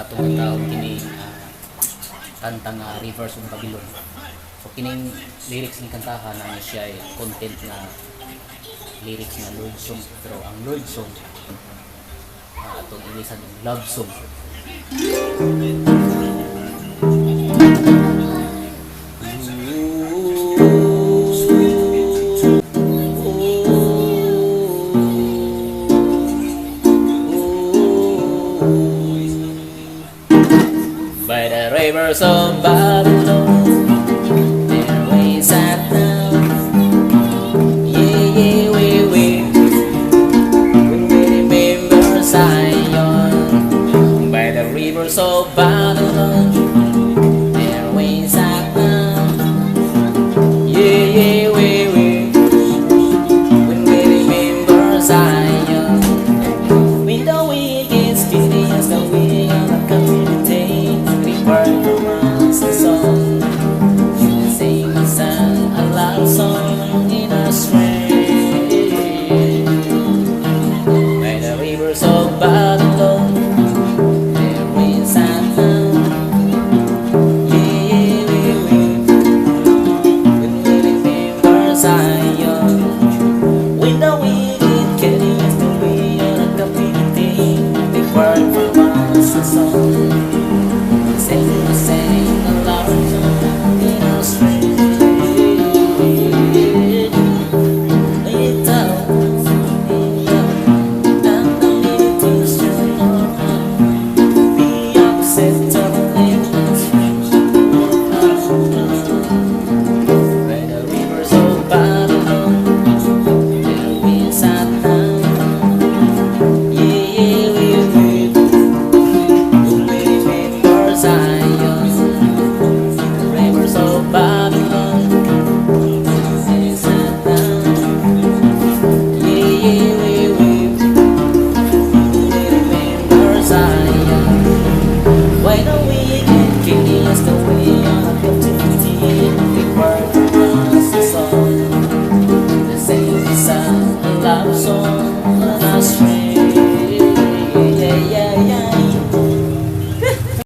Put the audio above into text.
tumatawag kini kanta nga Rivers of Babylon. So kining lyrics ni kantahan na siya ay content na lyrics na Lord song, pero ang Lord song atong ilisan ng love song. By the rivers of Babylon, there we sat down. Yeah, yeah, we when we remember Zion. By the rivers of Babylon, there we sat down. Yeah, yeah, we when we remember Zion. With the wicked experience that we are not community. Bird romance a song, sing a song, a love song in a stream. By the rivers of Babylon, there we sat down. Yeah, when we remember Zion. With the wicked killing us, we are a community. Big bird romance a song.